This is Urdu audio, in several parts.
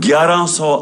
1100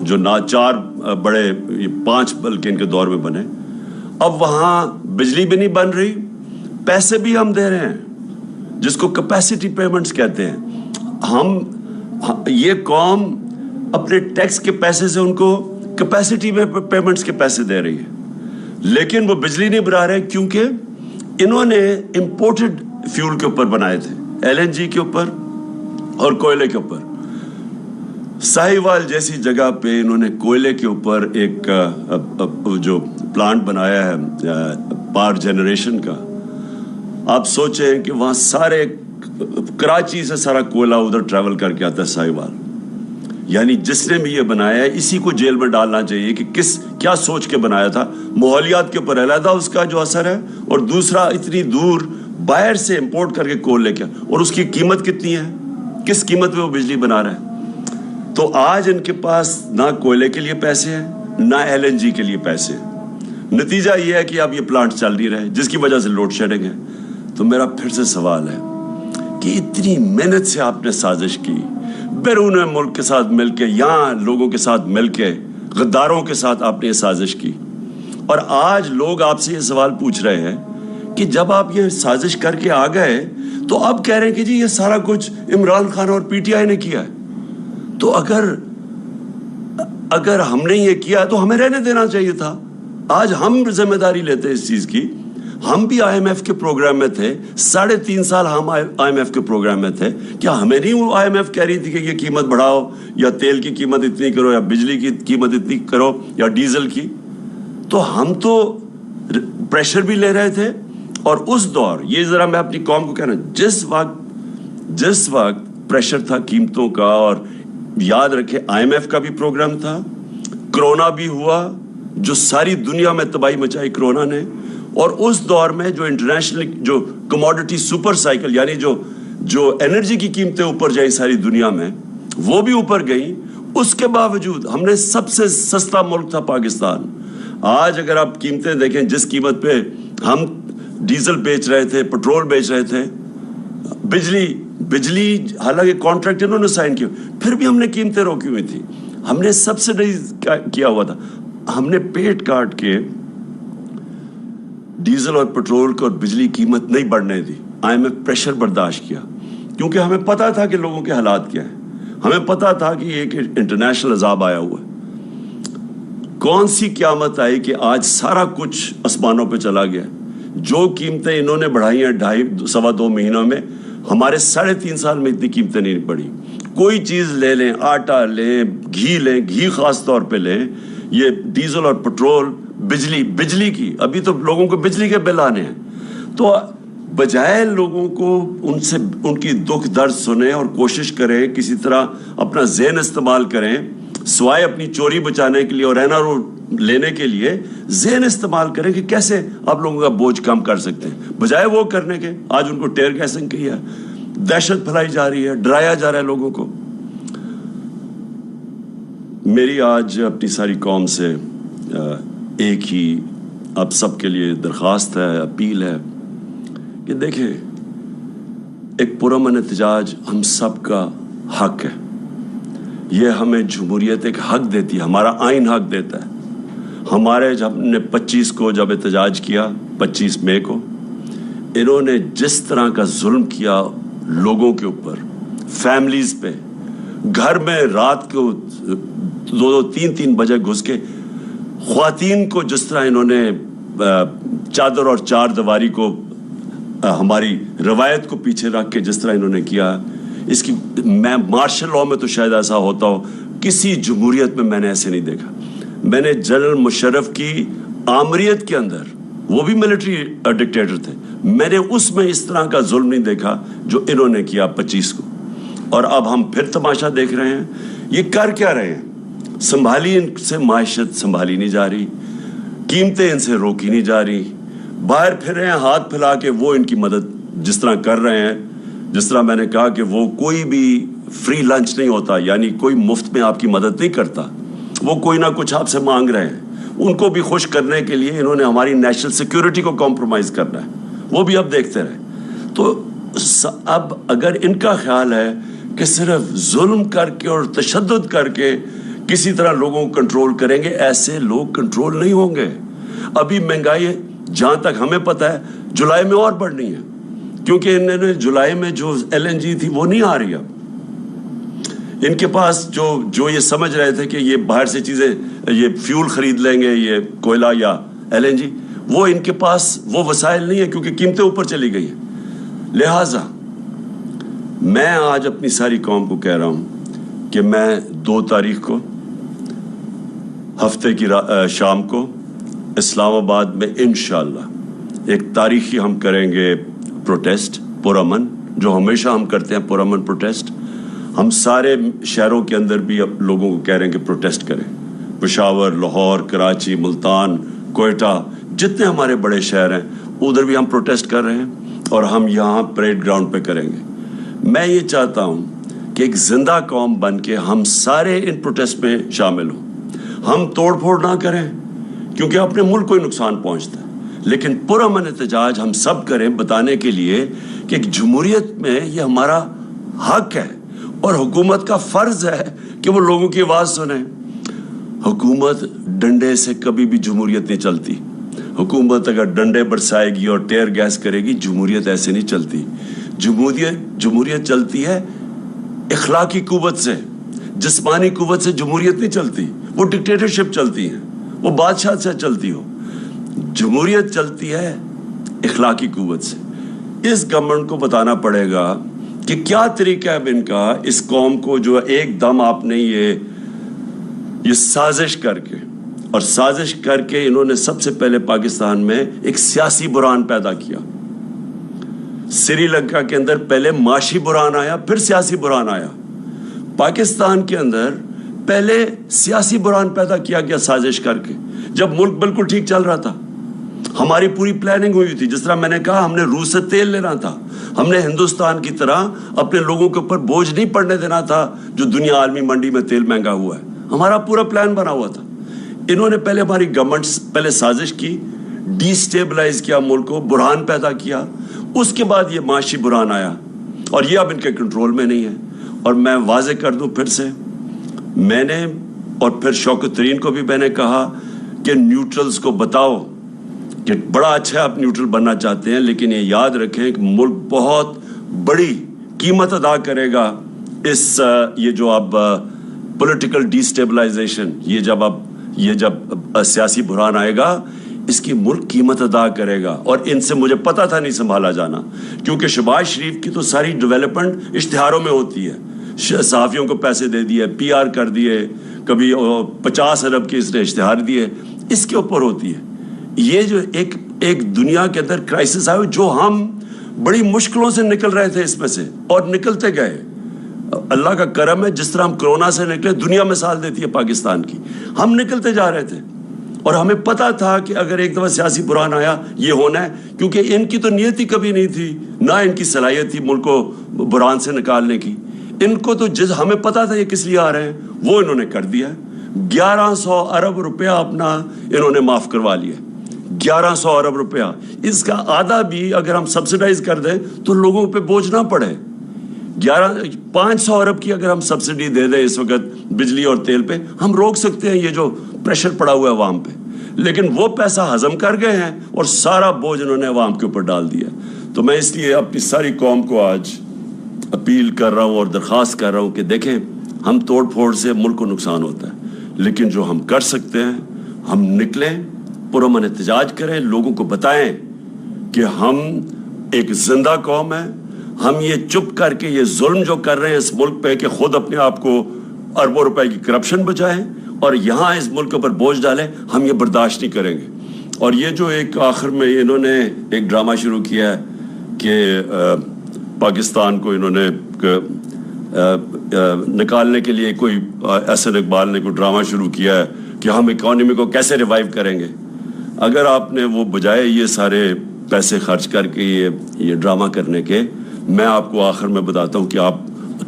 جو چار بڑے 5 بلکہ ان کے دور میں بنے. اب وہاں بجلی بھی نہیں بن رہی, پیسے بھی ہم دے رہے ہیں جس کو کیپیسٹی پیمنٹس کہتے ہیں. ہم یہ قوم اپنے ٹیکس کے پیسے سے ان کو کیپیسٹی میں پیمنٹس کے پیسے دے رہی ہے, لیکن وہ بجلی نہیں بنا رہے کیونکہ انہوں نے امپورٹڈ فیول کے اوپر بنائے تھے, LNG کے اوپر اور کوئلے کے اوپر. ساہیوال جیسی جگہ پہ انہوں نے کوئلے کے اوپر ایک جو پلانٹ بنایا ہے پاور جنریشن کا. آپ سوچیں کہ وہاں سارے کراچی سے سارا کوئلہ ادھر ٹریول کر کے آتا ہے ساہیوال. یعنی جس نے بھی یہ بنایا ہے اسی کو جیل میں ڈالنا چاہیے کہ کیا سوچ کے بنایا تھا. ماحولیات کے اوپر علیحدہ اس کا جو اثر ہے, اور دوسرا اتنی دور باہر سے امپورٹ کر کے کوئلے کیا, اور اس کی قیمت کتنی ہے, کس قیمت پہ وہ بجلی بنا رہا ہے. تو آج ان کے پاس نہ کوئلے کے لیے پیسے ہیں نہ LNG کے لیے پیسے ہیں. نتیجہ یہ ہے کہ اب یہ پلانٹ چل نہیں رہے جس کی وجہ سے لوڈ شیڈنگ ہے. تو میرا پھر سے سوال ہے کہ اتنی محنت سے آپ نے سازش کی, بیرون ملک کے ساتھ مل کے, یہاں لوگوں کے ساتھ مل کے, غداروں کے ساتھ آپ نے یہ سازش کی, اور آج لوگ آپ سے یہ سوال پوچھ رہے ہیں کہ جب آپ یہ سازش کر کے آ گئے تو اب کہہ رہے ہیں کہ جی یہ سارا کچھ عمران خان اور PTI نے کیا ہے. تو اگر ہم نے یہ کیا تو ہمیں رہنے دینا چاہیے تھا. آج ہم ذمہ داری لیتے ہیں اس چیز کی. ہم بھی IMF کے پروگرام میں تھے, 3.5 سال ہم IMF کے پروگرام میں تھے. کیا ہمیں نہیں وہ IMF کہہ رہی تھی کہ یہ قیمت بڑھاؤ, یا تیل کی قیمت اتنی کرو, یا بجلی کی قیمت اتنی کرو, یا ڈیزل کی. تو ہم تو پریشر بھی لے رہے تھے. اور اس دور, یہ ذرا میں اپنی قوم کو کہنا, جس وقت پریشر تھا قیمتوں کا, اور یاد رکھے IMF کا بھی پروگرام تھا, کرونا بھی ہوا جو ساری دنیا میں تباہی مچائی کرونا نے, اور اس دور میں جو انٹرنیشنل جو کموڈٹی سپر سائیکل, یعنی جو انرجی کی قیمتیں اوپر جائیں ساری دنیا میں, وہ بھی اوپر گئیں. اس کے باوجود ہم نے سب سے سستا ملک تھا پاکستان. آج اگر آپ قیمتیں دیکھیں, جس قیمت پہ ہم ڈیزل بیچ رہے تھے, پٹرول بیچ رہے تھے, بجلی حالانکہ کانٹریکٹ انہوں نے سائن کیا, پھر بھی ہم نے قیمتیں روکی ہوئی تھی. ہم نے سبسڈائز کیا ہوا تھا. ہم نے پیٹ کاٹ کے ڈیزل اور پٹرول کو اور بجلی قیمت نہیں بڑھنے دی. IMF پریشر برداشت کیا کیونکہ ہمیں پتا تھا کہ لوگوں کے حالات کیا ہیں. ہمیں پتا تھا کہ ایک انٹرنیشنل عذاب آیا ہوا ہے. کون سی قیامت آئی کہ آج سارا کچھ آسمانوں پہ چلا گیا. جو قیمتیں انہوں نے بڑھائی ہیں 2.5 مہینوں میں, ہمارے 3.5 سال میں اتنی قیمتیں نہیں بڑھی. کوئی چیز لے لیں, آٹا لیں, گھی خاص طور پہ لیں, یہ ڈیزل اور پٹرول, بجلی کی, ابھی تو لوگوں کو بجلی کے بل آنے ہیں. تو بجائے لوگوں کو ان کی دکھ درد سنیں اور کوشش کریں کسی طرح اپنا ذہن استعمال کریں, سوائے اپنی چوری بچانے کے لیے اور NRO لینے کے لیے ذہن استعمال کریں کہ کیسے آپ لوگوں کا بوجھ کم کر سکتے ہیں. بجائے وہ کرنے کے آج ان کو ٹیئر گیسنگ کی ہے, دہشت پھیلائی جا رہی ہے, ڈرایا جا رہا ہے لوگوں کو. میری آج اپنی ساری قوم سے ایک ہی آپ سب کے لیے درخواست ہے, اپیل ہے کہ دیکھیں, ایک پرامن احتجاج ہم سب کا حق ہے. یہ ہمیں جمہوریت ایک حق دیتی ہے, ہمارا آئین حق دیتا ہے. ہمارے جب نے 25 کو جب احتجاج کیا, 25 مئی کو, انہوں نے جس طرح کا ظلم کیا لوگوں کے اوپر, فیملیز پہ, گھر میں رات کو 2-3 بجے گھس کے خواتین کو جس طرح انہوں نے چادر اور چار دیواری کو, ہماری روایت کو پیچھے رکھ کے جس طرح انہوں نے کیا, اس کی میں مارشل لاء میں تو شاید ایسا ہوتا ہو, کسی جمہوریت میں میں نے ایسے نہیں دیکھا. میں نے جنرل مشرف کی آمریت کے اندر, وہ بھی ملٹری ڈکٹیٹر تھے, میں نے اس میں اس طرح کا ظلم نہیں دیکھا جو انہوں نے کیا 25 کو. اور اب ہم پھر تماشا دیکھ رہے ہیں. یہ کر کیا رہے ہیں؟ سنبھالی ان سے معیشت سنبھالی نہیں جا رہی, قیمتیں ان سے روکی نہیں جا رہی, باہر پھر رہے ہیں ہاتھ پھیلا کے. وہ ان کی مدد جس طرح کر رہے ہیں, جس طرح میں نے کہا کہ وہ کوئی بھی فری لنچ نہیں ہوتا, یعنی کوئی مفت میں آپ کی مدد نہیں کرتا, وہ کوئی نہ کچھ آپ سے مانگ رہے ہیں. ان کو بھی خوش کرنے کے لیے انہوں نے ہماری نیشنل سیکیورٹی کو کمپرومائز کرنا ہے, وہ بھی اب دیکھتے رہے. تو اب اگر ان کا خیال ہے کہ صرف ظلم کر کے اور تشدد کر کے کسی طرح لوگوں کو کنٹرول کریں گے. ایسے لوگ کنٹرول نہیں ہوں گے. ابھی مہنگائی جہاں تک ہمیں پتہ ہے جولائی میں اور بڑھنی ہے, کیونکہ انہوں نے جولائی میں جو LNG تھی وہ نہیں آ رہی. اب ان کے پاس جو یہ سمجھ رہے تھے کہ یہ باہر سے چیزیں, یہ فیول خرید لیں گے, یہ کوئلہ یا LNG, وہ ان کے پاس وہ وسائل نہیں ہے, کیونکہ قیمتیں اوپر چلی گئی ہیں. لہٰذا میں آج اپنی ساری قوم کو کہہ رہا ہوں کہ میں 2 تاریخ کو ہفتے کی شام کو اسلام آباد میں انشاءاللہ ایک تاریخی ہم کریں گے پروٹیسٹ, پرامن, جو ہمیشہ ہم کرتے ہیں پرامن پروٹیسٹ. ہم سارے شہروں کے اندر بھی اب لوگوں کو کہہ رہے ہیں کہ پروٹیسٹ کریں. پشاور, لاہور, کراچی, ملتان, کوئٹہ, جتنے ہمارے بڑے شہر ہیں ادھر بھی ہم پروٹیسٹ کر رہے ہیں, اور ہم یہاں پریڈ گراؤنڈ پہ کریں گے. میں یہ چاہتا ہوں کہ ایک زندہ قوم بن کے ہم سارے ان پروٹیسٹ میں شامل ہوں. ہم توڑ پھوڑ نہ کریں کیونکہ اپنے ملک کو ہی نقصان پہنچتا ہے, لیکن پرامن احتجاج ہم سب کریں بتانے کے لیے کہ ایک جمہوریت میں یہ ہمارا حق ہے اور حکومت کا فرض ہے کہ وہ لوگوں کی آواز سنیں. حکومت ڈنڈے سے کبھی بھی جمہوریت نہیں چلتی. حکومت اگر ڈنڈے برسائے گی اور ٹیئر گیس کرے گی, جمہوریت ایسے نہیں چلتی. جمہوریت چلتی ہے اخلاقی قوت سے, جسمانی قوت سے جمہوریت نہیں چلتی. وہ ڈکٹیٹرشپ چلتی ہے, وہ بادشاہ سے چلتی ہو. جمہوریت چلتی ہے اخلاقی قوت سے. اس گورنمنٹ کو بتانا پڑے گا کہ کیا طریقہ ہے ان کا, اس قوم کو جو ایک دم آپ نے یہ سازش کر کے, اور سازش کر کے انہوں نے سب سے پہلے پاکستان میں ایک سیاسی بحران پیدا کیا. سری لنکا کے اندر پہلے معاشی بحران آیا, پھر سیاسی بحران آیا. پاکستان کے اندر پہلے سیاسی بحران پیدا کیا گیا سازش کر کے, جب ملک بالکل ٹھیک چل رہا تھا. ہماری پوری پلاننگ ہوئی تھی, جس طرح میں نے کہا ہم نے روس سے تیل لینا تھا, ہم نے ہندوستان کی طرح اپنے لوگوں کے اوپر بوجھ نہیں پڑنے دینا تھا جو دنیا عالمی منڈی میں تیل مہنگا ہوا ہے. ہمارا پورا پلان بنا ہوا تھا. انہوں نے پہلے ہماری گورنمنٹ پہلے سازش کی, ڈی سٹیبلائز کیا ملک کو, بحران پیدا کیا. اس کے بعد یہ معاشی بحران آیا اور یہ اب ان کے کنٹرول میں نہیں ہے. اور میں واضح کر دوں پھر سے, میں نے اور پھر شوکت ترین کو بھی میں نے کہا کہ نیوٹرلز کو بتاؤ کہ بڑا اچھا آپ نیوٹرل بننا چاہتے ہیں, لیکن یہ یاد رکھیں کہ ملک بہت بڑی قیمت ادا کرے گا اس یہ جو اب پولیٹیکل ڈی سٹیبلائزیشن, یہ جب سیاسی بحران آئے گا, اس کی ملک قیمت ادا کرے گا. اور ان سے مجھے پتا تھا نہیں سنبھالا جانا, کیونکہ شہباز شریف کی تو ساری ڈیولپمنٹ اشتہاروں میں ہوتی ہے. صحافیوں کو پیسے دے دیے, PR کر دیے, کبھی 50 ارب کے اس نے اشتہار دیے, اس کے اوپر ہوتی ہے. یہ جو ایک دنیا کے اندر کرائسس آئے جو ہم بڑی مشکلوں سے نکل رہے تھے اس میں سے, اور نکلتے گئے. اللہ کا کرم ہے, جس طرح ہم کرونا سے نکلے, دنیا مثال دیتی ہے پاکستان کی. ہم نکلتے جا رہے تھے اور ہمیں پتا تھا کہ اگر ایک دفعہ سیاسی بحران آیا یہ ہونا ہے, کیونکہ ان کی تو نیت ہی کبھی نہیں تھی, نہ ان کی صلاحیت تھی ملک کو بحران سے نکالنے کی. ان کو تو ہمیں پتا تھا یہ کس لیے آ رہے ہیں, وہ انہوں نے کر دیا. 1100 ارب روپیہ اپنا انہوں نے معاف کروا لیا. 1100 ارب روپیہ, اس کا آدھا بھی اگر ہم سبسڈائز کر دیں تو لوگوں پہ بوجھ نہ پڑے. 500 ارب کی اگر ہم سبسڈی دے دیں اس وقت بجلی اور تیل پہ, ہم روک سکتے ہیں یہ جو پریشر پڑا ہوا ہے عوام پہ. لیکن وہ پیسہ ہضم کر گئے ہیں اور سارا بوجھ انہوں نے عوام کے اوپر ڈال دیا. تو میں اس لیے اپنی ساری قوم کو آج اپیل کر رہا ہوں اور درخواست کر رہا ہوں کہ دیکھیں, ہم توڑ پھوڑ سے ملک کو نقصان ہوتا ہے, لیکن جو ہم کر سکتے ہیں ہم نکلیں, پرامن احتجاج کریں, لوگوں کو بتائیں کہ ہم ایک زندہ قوم ہیں. ہم یہ چپ کر کے یہ ظلم جو کر رہے ہیں اس ملک پہ کہ خود اپنے آپ کو اربوں روپے کی کرپشن بچائیں اور یہاں اس ملک پر بوجھ ڈالیں, ہم یہ برداشت نہیں کریں گے. اور یہ جو ایک آخر میں انہوں نے ایک ڈرامہ شروع کیا ہے کہ پاکستان کو انہوں نے نکالنے کے لیے کوئی احسن اقبال نے کوئی ڈرامہ شروع کیا ہے کہ ہم اکانومی کو کیسے ریوائیو کریں گے. اگر آپ نے وہ بجائے یہ سارے پیسے خرچ کر کے یہ ڈرامہ کرنے کے, میں آپ کو آخر میں بتاتا ہوں کہ آپ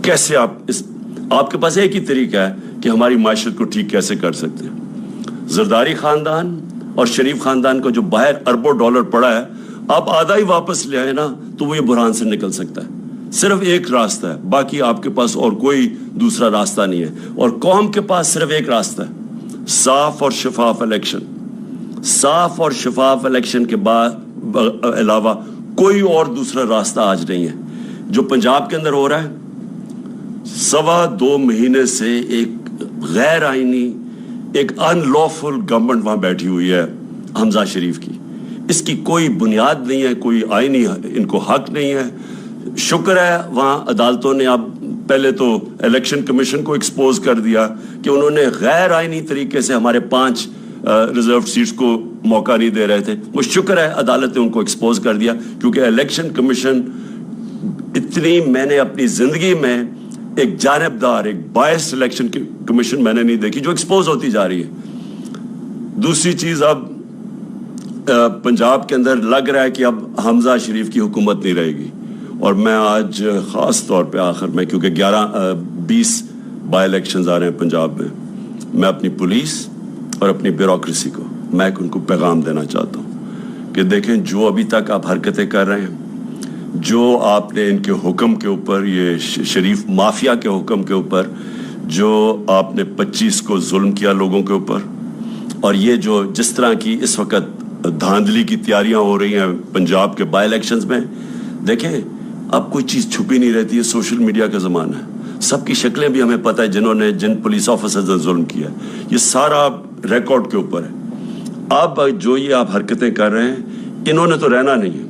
کیسے آپ کے پاس ایک ہی طریقہ ہے کہ ہماری معیشت کو ٹھیک کیسے کر سکتے ہیں. زرداری خاندان اور شریف خاندان کو جو باہر اربوں ڈالر پڑا ہے, آپ آدھا ہی واپس لے آئے نا تو وہ یہ بحران سے نکل سکتا ہے. صرف ایک راستہ ہے, باقی آپ کے پاس اور کوئی دوسرا راستہ نہیں ہے. اور قوم کے پاس صرف ایک راستہ ہے, صاف اور شفاف الیکشن. صاف اور شفاف الیکشن کے بعد علاوہ کوئی اور دوسرا راستہ آج نہیں ہے. جو پنجاب کے اندر ہو رہا ہے, 2.25 مہینے سے ایک غیر آئینی, ایک ان لافل گورنمنٹ وہاں بیٹھی ہوئی ہے حمزہ شریف کی. اس کی کوئی بنیاد نہیں ہے, کوئی آئینی ان کو حق نہیں ہے. شکر ہے وہاں عدالتوں نے اب پہلے تو الیکشن کمیشن کو ایکسپوز کر دیا کہ انہوں نے غیر آئینی طریقے سے ہمارے 5 ریزرو سیٹس کو موقع نہیں دے رہے تھے. وہ شکر ہے عدالت نے ان کو ایکسپوز کر دیا, کیونکہ الیکشن کمیشن اتنی, میں نے اپنی زندگی میں ایک جانبدار, ایک بائس الیکشن کمیشن میں نے نہیں دیکھی جو ایکسپوز ہوتی جا رہی ہے. دوسری چیز, اب پنجاب کے اندر لگ رہا ہے کہ اب حمزہ شریف کی حکومت نہیں رہے گی. اور میں آج خاص طور پہ آخر میں, کیونکہ 20 بائی الیکشنز آ رہے ہیں پنجاب میں اپنی پولیس اور اپنی بیوروکریسی کو میں ان کو پیغام دینا چاہتا ہوں کہ دیکھیں, جو ابھی تک آپ حرکتیں کر رہے ہیں, جو آپ نے ان کے حکم کے اوپر, یہ شریف مافیا کے حکم کے اوپر جو آپ نے 25 کو ظلم کیا لوگوں کے اوپر, اور یہ جو جس طرح کی اس وقت دھاندلی کی تیاریاں ہو رہی ہیں پنجاب کے بائی الیکشنز میں, دیکھیں اب کوئی چیز چھپی نہیں رہتی ہے. سوشل میڈیا کا زمانہ ہے, سب کی شکلیں بھی ہمیں پتہ ہے جن پولیس آفیسرز نے ظلم کیا ہے, یہ سارا ریکارڈ کے اوپر ہے. اب جو یہ آپ حرکتیں کر رہے ہیں, انہوں نے تو رہنا نہیں ہے,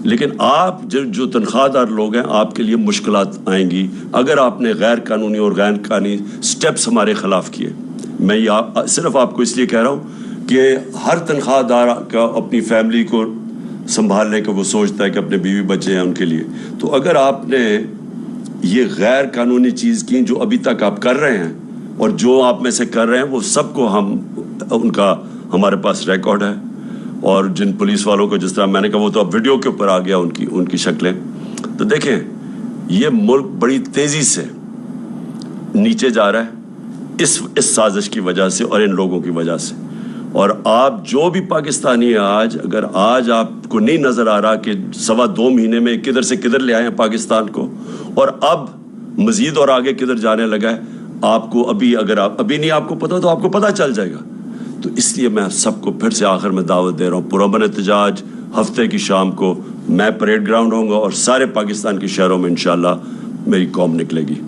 لیکن آپ جو تنخواہ دار لوگ ہیں, آپ کے لیے مشکلات آئیں گی اگر آپ نے غیر قانونی اور غیر قانونی سٹیپس ہمارے خلاف کیے. میں یہ صرف آپ کو اس لیے کہہ رہا ہوں کہ ہر تنخواہ دار کا اپنی فیملی کو سنبھالنے کا وہ سوچتا ہے کہ اپنے بیوی بچے ہیں ان کے لیے. تو اگر آپ نے یہ غیر قانونی چیز کی جو ابھی تک آپ کر رہے ہیں, اور جو آپ میں سے کر رہے ہیں, وہ سب کو ان کا ہمارے پاس ریکارڈ ہے. اور جن پولیس والوں کو جس طرح میں نے کہا, وہ تو اب ویڈیو کے اوپر آ گیا ان کی شکلیں. تو دیکھیں یہ ملک بڑی تیزی سے نیچے جا رہا ہے اس سازش کی وجہ سے اور ان لوگوں کی وجہ سے. اور آپ جو بھی پاکستانی ہیں آج, اگر آج آپ کو نہیں نظر آ رہا کہ 2.25 مہینے میں کدھر سے کدھر لے آئے ہیں پاکستان کو, اور اب مزید اور آگے کدھر جانے لگا ہے, آپ کو اگر آپ ابھی نہیں آپ کو پتا تو آپ کو پتا چل جائے گا. تو اس لیے میں سب کو پھر سے آخر میں دعوت دے رہا ہوں, پرامن احتجاج ہفتے کی شام کو میں پریڈ گراؤنڈ ہوں گا, اور سارے پاکستان کے شہروں میں انشاءاللہ میری قوم نکلے گی.